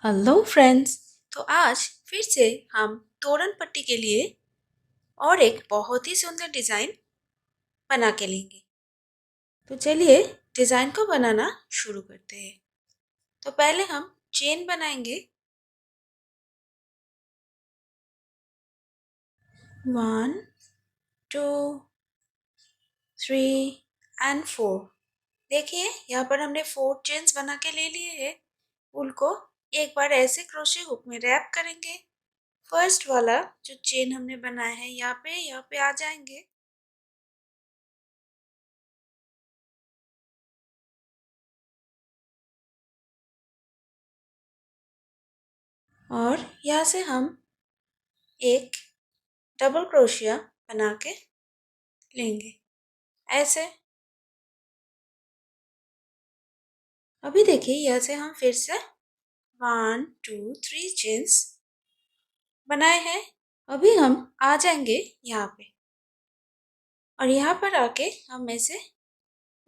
Hello friends. तो आज फिर से हम तोरण पट्टी के लिए और एक बहुत ही सुंदर डिज़ाइन बना के लेंगे। तो चलिए डिज़ाइन को बनाना शुरू करते हैं। तो पहले हम चेन बनाएंगे। 1 2 3 एंड 4। देखिए यहाँ पर हमने 4 चेन्स बना के ले लिए हैं। उनको एक बार ऐसे क्रोशे हुक में रैप करेंगे। फर्स्ट वाला जो चेन हमने बनाया है यहाँ पे आ जाएंगे। और यहाँ से हम एक डबल क्रोशिया बना के लेंगे ऐसे। अभी देखिए यहाँ से हम फिर से 1 2 3 चेन्स बनाए हैं। अभी हम आ जाएंगे यहाँ पे और यहाँ पर आके हम ऐसे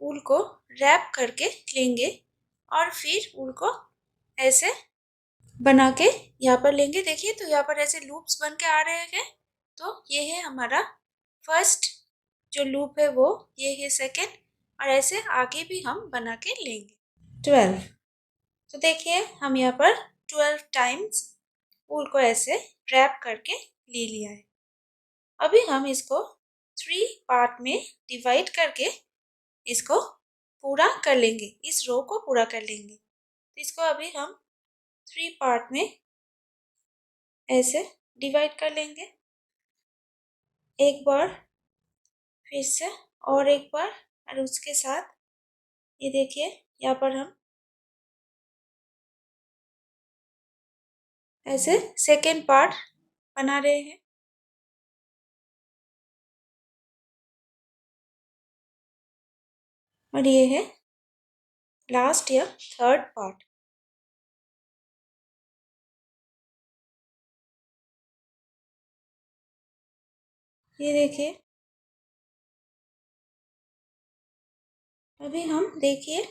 ऊल को रैप करके लेंगे और फिर ऊल को ऐसे बना के यहाँ पर लेंगे। देखिए तो यहाँ पर ऐसे लूप्स बन के आ रहे हैं। तो ये है हमारा फर्स्ट जो लूप है वो, ये है सेकेंड, और ऐसे आगे भी हम बना के लेंगे 12। तो देखिए हम यहाँ पर 12 टाइम्स ऊल को ऐसे रैप करके ले लिया है। अभी हम इसको 3 पार्ट में डिवाइड करके इसको पूरा कर लेंगे, इस रो को पूरा कर लेंगे। तो इसको अभी हम 3 पार्ट में ऐसे डिवाइड कर लेंगे। एक बार फिर से और एक बार, और उसके साथ ये देखिए यहाँ पर हम ऐसे सेकेंड पार्ट बना रहे हैं। और ये है लास्ट या थर्ड पार्ट। ये देखिए अभी हम देखिए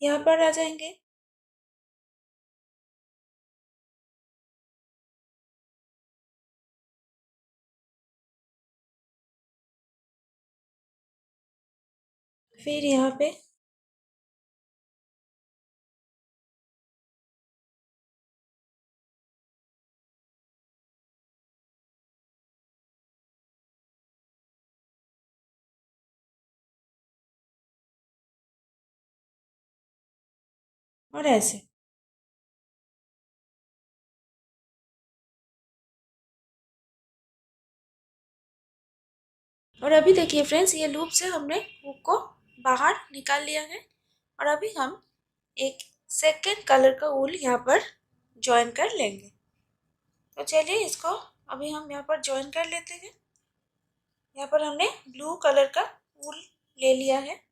यहाँ पर आ जाएंगे। फिर यहाँ पे और ऐसे। और अभी देखिए फ्रेंड्स ये लूप से हमने हुक को बाहर निकाल लिया है। और अभी हम एक सेकेंड कलर का ऊल यहाँ पर ज्वाइन कर लेंगे। तो चलिए इसको अभी हम यहाँ पर ज्वाइन कर लेते हैं। यहाँ पर हमने ब्लू कलर का ऊल ले लिया है।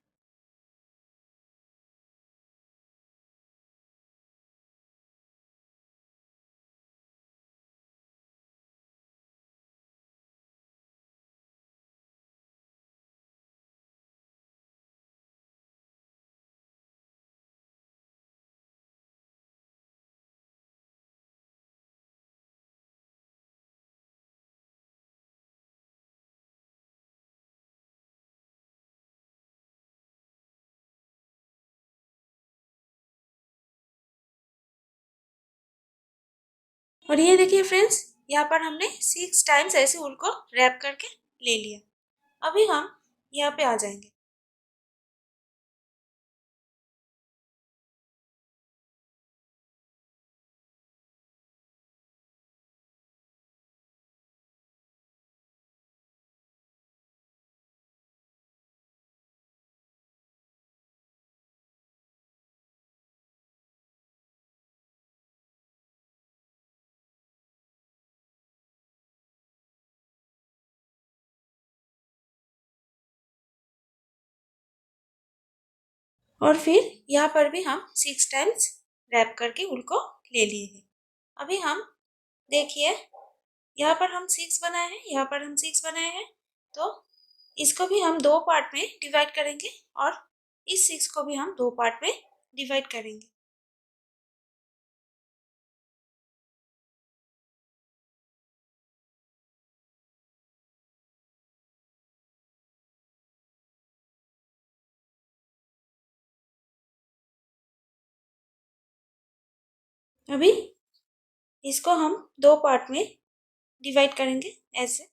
और ये देखिए फ्रेंड्स यहाँ पर हमने 6 टाइम्स ऐसे ऊल को रैप करके ले लिया। अभी हम यहाँ पे आ जाएंगे। और फिर यहाँ पर भी हम 6 टाइम्स रैप करके ऊल को ले लिए हैं। अभी हम देखिए यहाँ पर हम 6 बनाए हैं, यहाँ पर हम 6 बनाए हैं। तो इसको भी हम 2 पार्ट में डिवाइड करेंगे और इस 6 को भी हम 2 पार्ट में डिवाइड करेंगे। अभी इसको हम दो पार्ट में डिवाइड करेंगे ऐसे।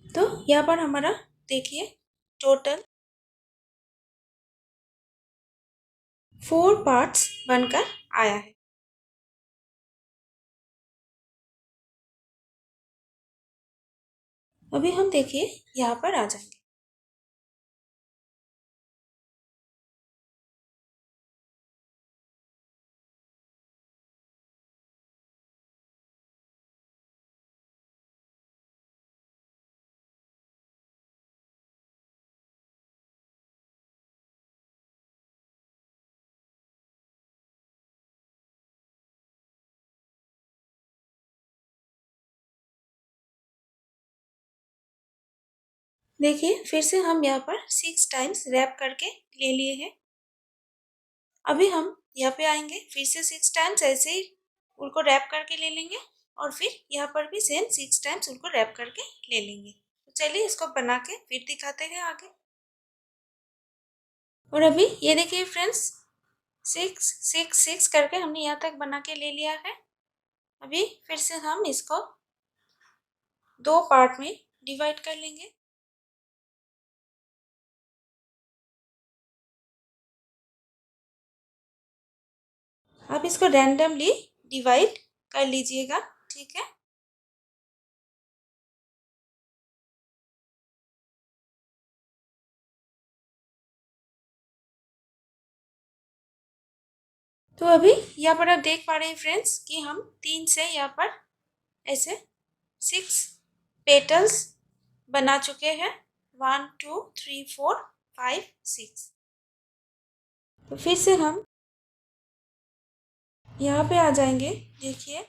तो यहाँ पर हमारा देखिए टोटल 4 पार्ट्स बनकर आया है। अभी हम देखिए यहाँ पर आ जाएंगे। देखिए फिर से हम यहाँ पर 6 टाइम्स रैप करके ले लिए हैं। अभी हम यहाँ पे आएंगे, फिर से 6 टाइम्स ऐसे ही उनको रैप करके ले लेंगे और फिर यहाँ पर भी सेम 6 टाइम्स उनको रैप करके ले लेंगे। तो चलिए इसको बना के फिर दिखाते हैं आगे। और अभी ये देखिए फ्रेंड्स, 6 6 6 करके हमने यहाँ तक बना के ले लिया है। अभी फिर से हम इसको दो पार्ट में डिवाइड कर लेंगे। आप इसको रैंडमली डिवाइड कर लीजिएगा, ठीक है। तो अभी यहाँ पर आप देख पा रहे हैं फ्रेंड्स कि हम 3 से यहाँ पर ऐसे 6 पेटल्स बना चुके हैं। 1 2 3 4 5 6। तो फिर से हम यहाँ पे आ जाएंगे। देखिए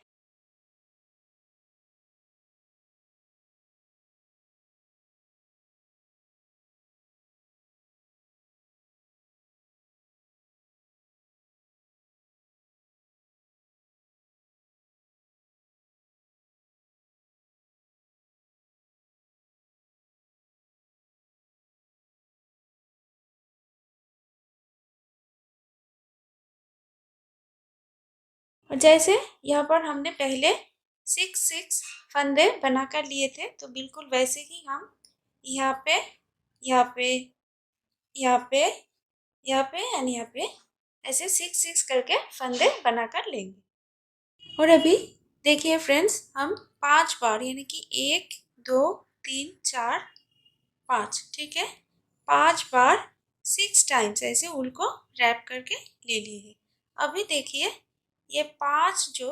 और जैसे यहाँ पर हमने पहले 6 6 फंदे बनाकर लिए थे, तो बिल्कुल वैसे ही हम यहाँ पे यहाँ पे यहाँ पे यहाँ पे एंड यहाँ पे ऐसे 6 6 करके फंदे बनाकर लेंगे। और अभी देखिए फ्रेंड्स, हम 5 बार यानी कि 1 2 3 4 5, ठीक है, 5 बार 6 टाइम्स ऐसे उनको रैप करके ले लिए हैं। अभी देखिए ये 5 जो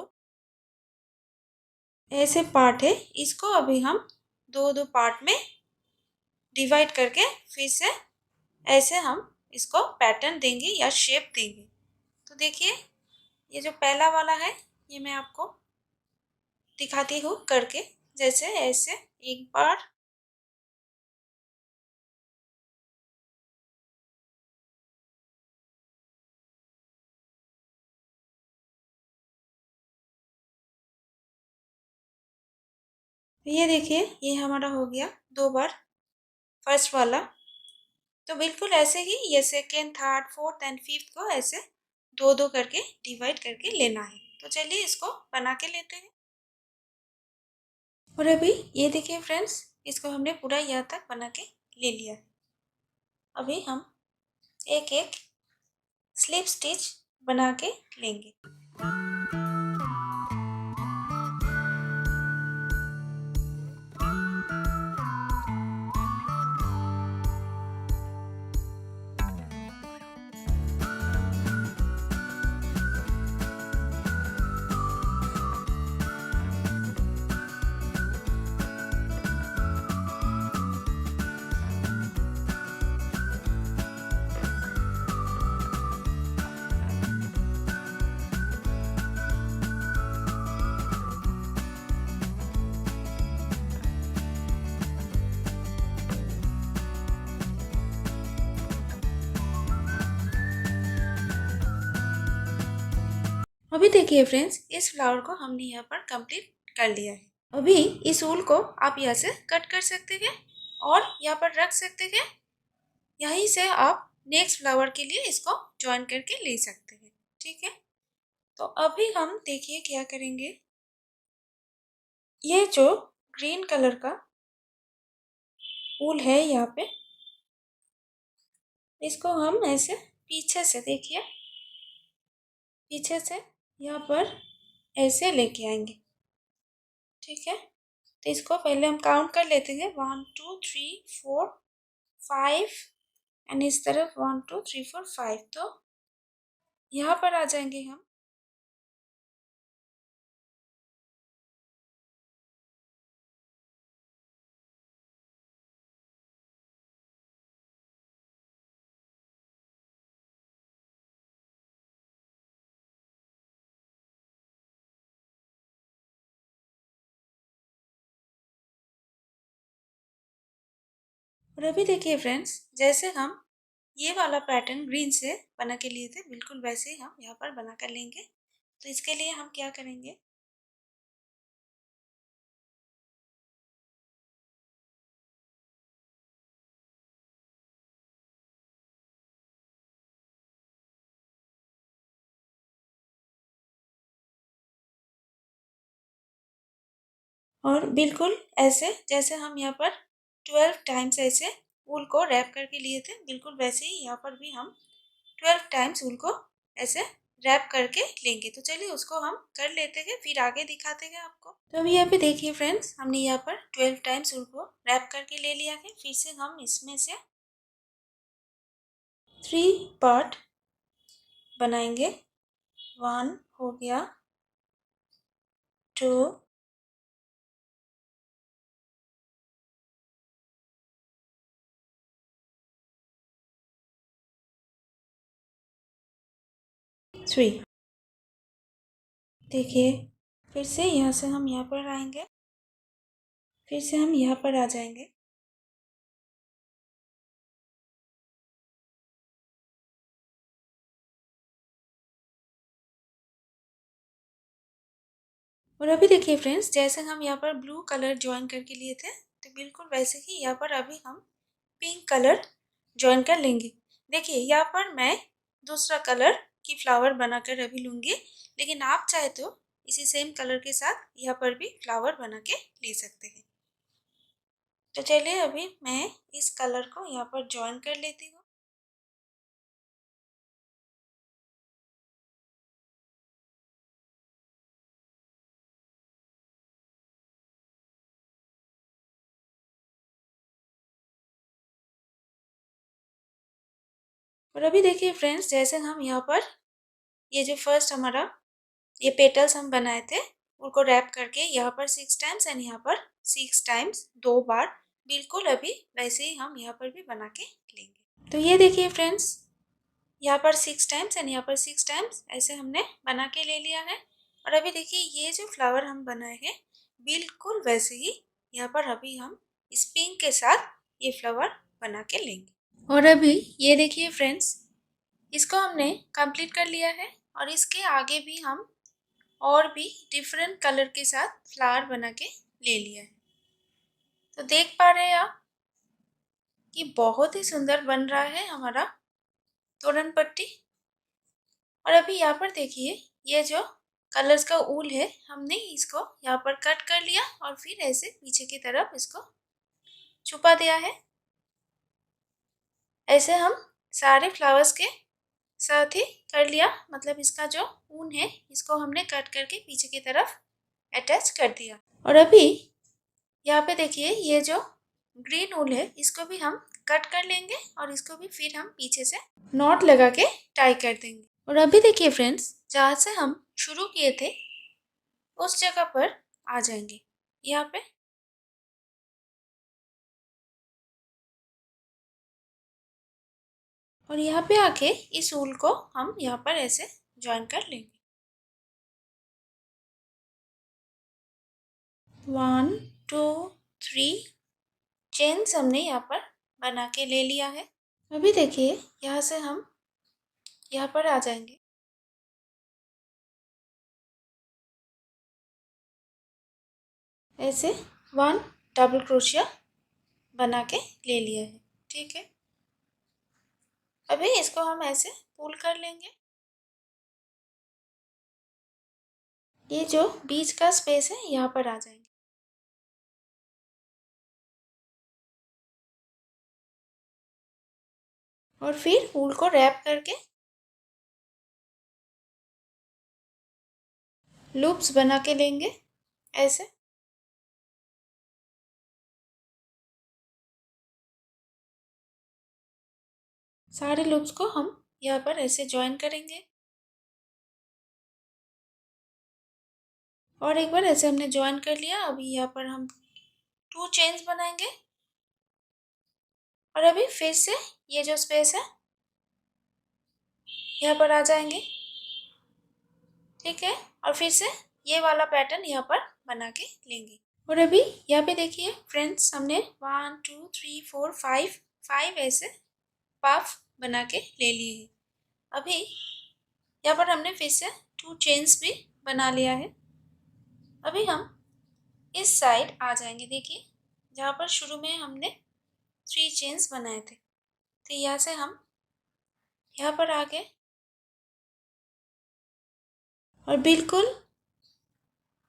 ऐसे पार्ट है, इसको अभी हम दो दो पार्ट में डिवाइड करके फिर से ऐसे हम इसको पैटर्न देंगे या शेप देंगे। तो देखिए ये जो पहला वाला है, ये मैं आपको दिखाती हूँ करके। जैसे ऐसे एक बार, ये देखिए ये हमारा हो गया 2 बार फर्स्ट वाला। तो बिल्कुल ऐसे ही ये second third fourth and fifth को ऐसे दो दो करके डिवाइड करके लेना है। तो चलिए इसको बना के लेते हैं। और अभी ये देखिए फ्रेंड्स, इसको हमने पूरा यहाँ तक बना के ले लिया है। अभी हम एक एक स्लिप स्टिच बना के लेंगे। अभी देखिए फ्रेंड्स, इस फ्लावर को हमने यहाँ पर कंप्लीट कर लिया है। अभी इस ऊल को आप यहाँ से कट कर सकते हैं और यहाँ पर रख सकते हैं। यहीं से आप नेक्स्ट फ्लावर के लिए इसको ज्वाइन करके ले सकते हैं। ठीक है, तो अभी हम देखिए क्या करेंगे। ये जो ग्रीन कलर का ऊल है यहाँ पे, इसको हम ऐसे पीछे से देखिए, पीछे से यहाँ पर ऐसे लेके आएंगे। ठीक है, तो इसको पहले हम काउंट कर लेते हैं, 1 2 3 4 5 एंड इस तरफ 1 2 3 4 5। तो यहाँ पर आ जाएंगे हम। और अभी देखिए फ्रेंड्स, जैसे हम ये वाला पैटर्न ग्रीन से बना के लिए थे, बिल्कुल वैसे ही हम यहाँ पर बना कर लेंगे। तो इसके लिए हम क्या करेंगे, और बिल्कुल ऐसे जैसे हम यहाँ पर 12 टाइम्स ऐसे ऊल को रैप करके लिए थे, बिल्कुल वैसे ही यहाँ पर भी हम 12 टाइम्स ऊल को ऐसे रैप करके लेंगे। तो चलिए उसको हम कर लेते हैं, फिर आगे दिखाते हैं आपको। तो अभी यहाँ पे देखिए फ्रेंड्स, हमने यहाँ पर 12 टाइम्स ऊल को रैप करके ले लिया है। फिर से हम इसमें से 3 पार्ट बनाएंगे। 1 हो गया, 2, 3। देखिए, फिर से यहाँ से हम यहाँ पर आएंगे, फिर से हम यहाँ पर आ जाएंगे। और अभी देखिए फ्रेंड्स, जैसे हम यहाँ पर ब्लू कलर ज्वाइन करके लिए थे, तो बिल्कुल वैसे ही यहाँ पर अभी हम पिंक कलर ज्वाइन कर लेंगे। देखिए यहाँ पर मैं दूसरा कलर की फ्लावर बनाकर अभी लूँगी, लेकिन आप चाहे तो इसी सेम कलर के साथ यहाँ पर भी फ्लावर बना के ले सकते हैं। तो चलिए अभी मैं इस कलर को यहाँ पर ज्वाइन कर लेती हूँ। और अभी देखिए फ्रेंड्स, जैसे हम यहाँ पर ये जो फर्स्ट हमारा ये पेटल्स हम बनाए थे, उनको रैप करके यहाँ पर 6 टाइम्स एंड यहाँ पर 6 टाइम्स 2 बार, बिल्कुल अभी वैसे ही हम यहाँ पर भी बना के लेंगे। तो ये देखिए फ्रेंड्स, यहाँ पर 6 टाइम्स एंड यहाँ पर 6 टाइम्स ऐसे हमने बना के ले लिया है। और अभी देखिए ये जो फ्लावर हम बनाए हैं, बिल्कुल वैसे ही यहाँ पर अभी हम इस पिंक के साथ ये फ्लावर बना के लेंगे। और अभी ये देखिए फ्रेंड्स, इसको हमने कंप्लीट कर लिया है और इसके आगे भी हम और भी डिफरेंट कलर के साथ फ्लावर बना के ले लिया है। तो देख पा रहे हैं आप कि बहुत ही सुंदर बन रहा है हमारा तोरण पट्टी। और अभी यहाँ पर देखिए, ये जो कलर्स का ऊल है, हमने इसको यहाँ पर कट कर लिया और फिर ऐसे पीछे की तरफ इसको छुपा दिया है। ऐसे हम सारे फ्लावर्स के साथ ही कर लिया, मतलब इसका जो ऊन है इसको हमने कट करके पीछे की तरफ अटैच कर दिया। और अभी यहाँ पे देखिए, ये जो ग्रीन ऊल है इसको भी हम कट कर लेंगे और इसको भी फिर हम पीछे से नॉट लगा के टाई कर देंगे। और अभी देखिए फ्रेंड्स, जहाँ से हम शुरू किए थे उस जगह पर आ जाएंगे यहाँ पे। और यहाँ पे आके इस ऊल को हम यहाँ पर ऐसे ज्वाइन कर लेंगे। 1 2 3 चेन्स हमने यहाँ पर बना के ले लिया है। अभी देखिए यहाँ से हम यहाँ पर आ जाएंगे। ऐसे 1 डबल क्रोशिया बना के ले लिया है। ठीक है, अभी इसको हम ऐसे पुल कर लेंगे। ये जो बीच का स्पेस है यहाँ पर आ जाएंगे और फिर वूल को रैप करके लूप्स बना के लेंगे ऐसे। सारे लूप्स को हम यहाँ पर ऐसे ज्वाइन करेंगे और एक बार ऐसे हमने ज्वाइन कर लिया। अभी यहाँ पर हम 2 चेन्स बनाएंगे और अभी फिर से ये जो स्पेस है यहाँ पर आ जाएंगे। ठीक है, और फिर से ये वाला पैटर्न यहाँ पर बना के लेंगे। और अभी यहाँ पे देखिए फ्रेंड्स, हमने 1 2 3 4 5 ऐसे पफ बना के ले लिए हैं। अभी यहाँ पर हमने फिर से 2 चेन्स भी बना लिया है। अभी हम इस साइड आ जाएंगे। देखिए जहाँ पर शुरू में हमने 3 चेन्स बनाए थे, तो यहाँ से हम यहाँ पर आ गए और बिल्कुल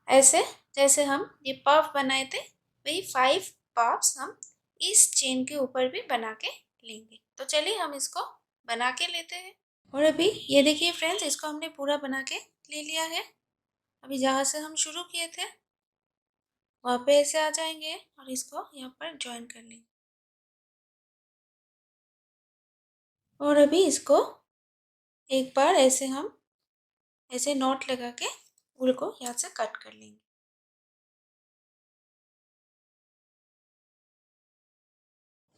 ऐसे जैसे हम ये पफ बनाए थे वही 5 पफ्स हम इस चेन के ऊपर भी बना के लेंगे। तो चलिए हम इसको बना के लेते हैं। और अभी ये देखिए फ्रेंड्स, इसको हमने पूरा बना के ले लिया है। अभी जहाँ से हम शुरू किए थे वहाँ पे ऐसे आ जाएंगे और इसको यहाँ पर ज्वाइन कर लेंगे और अभी इसको एक बार ऐसे हम ऐसे नॉट लगा के वूल को यहाँ से कट कर लेंगे।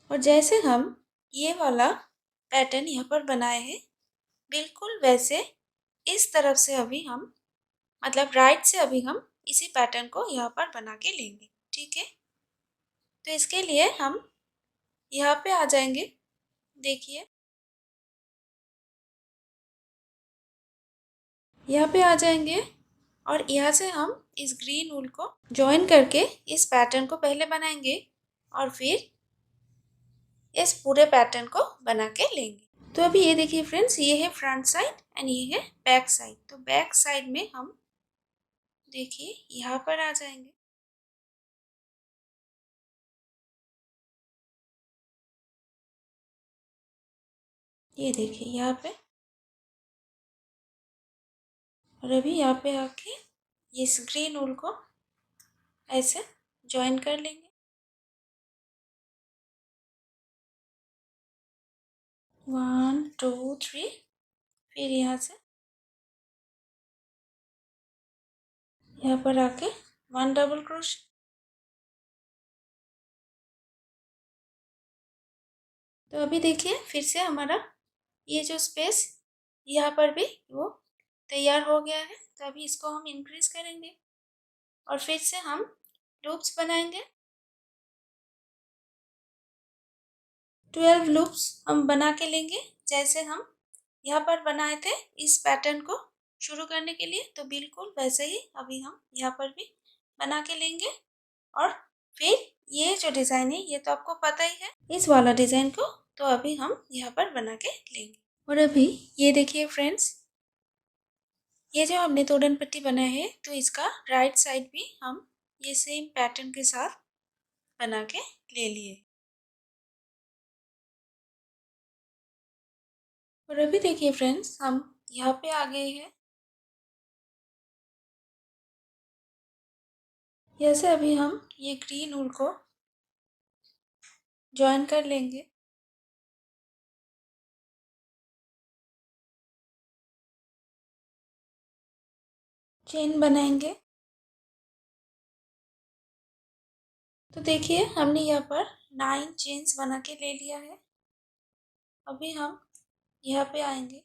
और जैसे हम ये वाला पैटर्न यहाँ पर बनाए हैं बिल्कुल वैसे इस तरफ से अभी हम मतलब राइट से अभी हम इसी पैटर्न को यहाँ पर बना के लेंगे। ठीक है, तो इसके लिए हम यहाँ पे आ जाएंगे। देखिए यहाँ पे आ जाएंगे और यहाँ से हम इस ग्रीन वूल को ज्वाइन करके इस पैटर्न को पहले बनाएंगे और फिर इस पूरे पैटर्न को बना के लेंगे। तो अभी ये देखिए फ्रेंड्स, ये है फ्रंट साइड एंड ये है बैक साइड। तो बैक साइड में हम देखिए यहाँ पर आ जाएंगे ये देखिए यहाँ पे, और अभी यहाँ पे आके इस ग्रीन वूल को ऐसे ज्वाइन कर लेंगे। 1 2 3, फिर यहाँ से यहाँ पर आके 1 डबल क्रोशे। तो अभी देखिए फिर से हमारा ये जो स्पेस यहाँ पर भी वो तैयार हो गया है। तो अभी इसको हम इंक्रीज करेंगे और फिर से हम लूप्स बनाएंगे। 12 लूप्स हम बना के लेंगे जैसे हम यहाँ पर बनाए थे इस पैटर्न को शुरू करने के लिए। तो बिल्कुल वैसे ही अभी हम यहाँ पर भी बना के लेंगे और फिर ये जो डिज़ाइन है ये तो आपको पता ही है, इस वाला डिज़ाइन को तो अभी हम यहाँ पर बना के लेंगे। और अभी ये देखिए फ्रेंड्स, ये जो हमने तोड़न पट्टी बनाया है तो इसका राइट साइड भी हम ये सेम पैटर्न के साथ बना के ले लिए। और अभी देखिए फ्रेंड्स, हम यहाँ पे आ गए हैं। जैसे अभी हम ये ग्रीन वूल को ज्वाइन कर लेंगे चेन बनाएंगे। तो देखिए हमने यहाँ पर 9 चेन्स बना के ले लिया है। अभी हम यहाँ पे आएंगे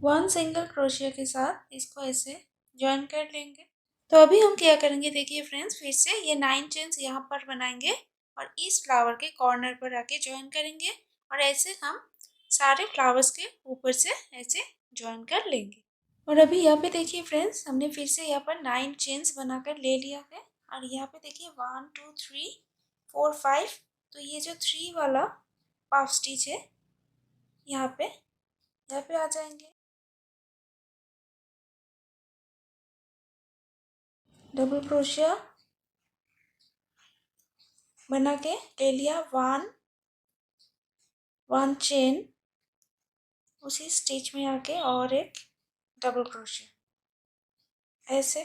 1 सिंगल क्रोशिया के साथ इसको ऐसे ज्वाइन कर लेंगे। तो अभी हम क्या करेंगे देखिए फ्रेंड्स, फिर से ये 9 चेन्स यहाँ पर बनाएंगे और इस फ्लावर के कॉर्नर पर आके ज्वाइन करेंगे और ऐसे हम सारे फ्लावर्स के ऊपर से ऐसे ज्वाइन कर लेंगे। और अभी यहाँ पे देखिए फ्रेंड्स, हमने फिर से यहाँ पर 9 चेन्स बनाकर ले लिया है। और यहाँ पे देखिए 1 2 3 4 5। तो ये जो 3 वाला पाफ स्टिच है, यहाँ पे आ जाएंगे। डबल क्रोशिया बना के ले लिया, 1 चेन उसी स्टिच में आके और एक डबल क्रोशिया ऐसे।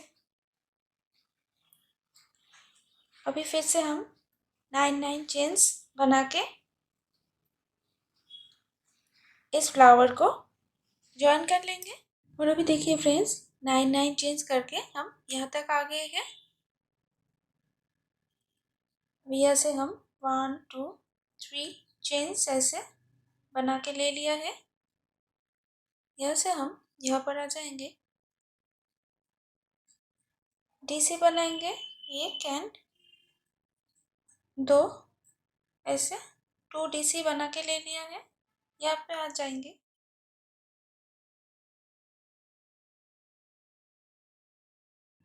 अभी फिर से हम 9 चेन्स बना के इस फ्लावर को ज्वाइन कर लेंगे। और अभी देखिए फ्रेंड्स, 9 चेन्स करके हम यहाँ तक आ गए हैं। यहाँ से हम 1 2 3 चेन्स ऐसे बना के ले लिया है। यहाँ से हम यहाँ पर आ जाएंगे, डीसी बनाएंगे 1 एंड 2 ऐसे। 2 डीसी बना के ले लिया है। यहाँ पे आ जाएंगे,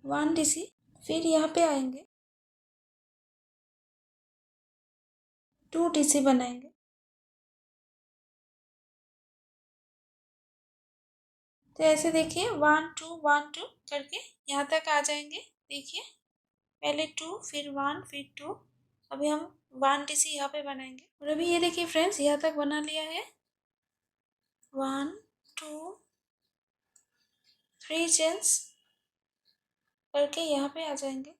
1 डीसी। फिर यहाँ पे आएंगे, 2 डीसी बनाएंगे। तो ऐसे देखिए 1 2 1 2 करके यहाँ तक आ जाएंगे। देखिए पहले 2 फिर 1 फिर 2। अभी हम 1 डीसी यहाँ पे बनाएंगे। और अभी ये देखिए फ्रेंड्स, यहाँ तक बना लिया है। 1 2 3 चेन्स करके यहाँ पे आ जाएंगे।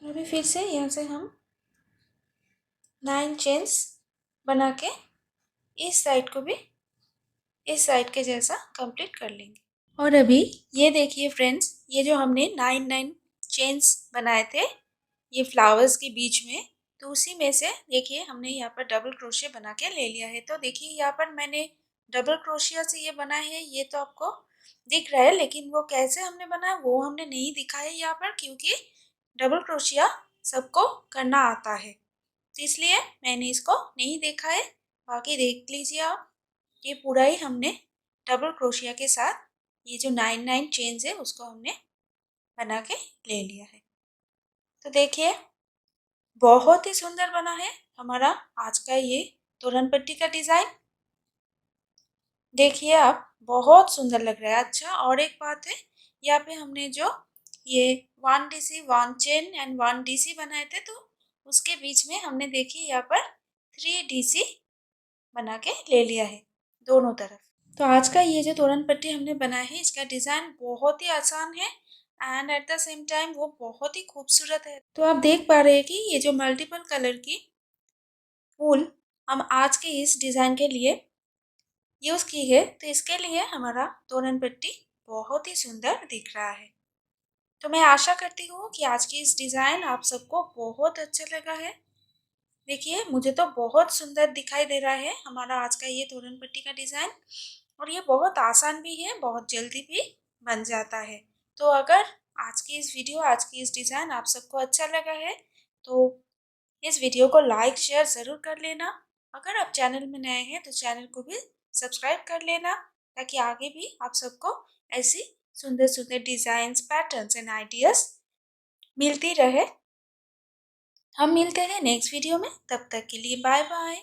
अभी फिर से यहाँ से हम 9 चेन्स बना के इस साइड को भी इस साइड के जैसा कंप्लीट कर लेंगे। और अभी ये देखिए फ्रेंड्स, ये जो हमने 9 चेन्स बनाए थे ये फ्लावर्स के बीच में, तो उसी में से देखिए हमने यहाँ पर डबल क्रोशिया बना के ले लिया है। तो देखिए यहाँ पर मैंने डबल क्रोशिया से ये बनाए हैं, ये तो आपको दिख रहा है, लेकिन वो कैसे हमने बनाया वो हमने नहीं दिखाया यहाँ पर, क्योंकि डबल क्रोशिया सबको करना आता है, तो इसलिए मैंने इसको नहीं देखा है। बाकी देख लीजिए आप, ये पूरा ही हमने डबल क्रोशिया के साथ ये जो 9 चेन्स है उसको हमने बना के ले लिया है। तो देखिए बहुत ही सुंदर बना है हमारा आज का ये तोरण पट्टी का डिज़ाइन। देखिए आप, बहुत सुंदर लग रहा है। अच्छा, और एक बात है, यहाँ पे हमने जो ये 1 डीसी 1 चेन एंड 1 डीसी बनाए थे, तो उसके बीच में हमने देखिए यहाँ पर 3 डीसी बना के ले लिया है दोनों तरफ। तो आज का ये जो तोरण पट्टी हमने बनाया है, इसका डिज़ाइन बहुत ही आसान है and at the same time वो बहुत ही खूबसूरत है। तो आप देख पा रहे हैं कि ये जो मल्टीपल कलर की फूल हम आज के इस डिज़ाइन के लिए यूज़ की है, तो इसके लिए हमारा तोरण पट्टी बहुत ही सुंदर दिख रहा है। तो मैं आशा करती हूँ कि आज की इस डिज़ाइन आप सबको बहुत अच्छा लगा है। देखिए मुझे तो बहुत सुंदर दिखाई दे रहा है हमारा आज का ये तोरण पट्टी का डिज़ाइन, और ये बहुत आसान भी है, बहुत जल्दी भी बन जाता है। तो अगर आज की इस डिज़ाइन आप सबको अच्छा लगा है, तो इस वीडियो को लाइक शेयर ज़रूर कर लेना। अगर आप चैनल में नए हैं तो चैनल को भी सब्सक्राइब कर लेना, ताकि आगे भी आप सबको ऐसी सुंदर सुंदर डिज़ाइंस, पैटर्न्स एंड आइडियाज़ मिलती रहे। हम मिलते हैं नेक्स्ट वीडियो में, तब तक के लिए बाय बाय।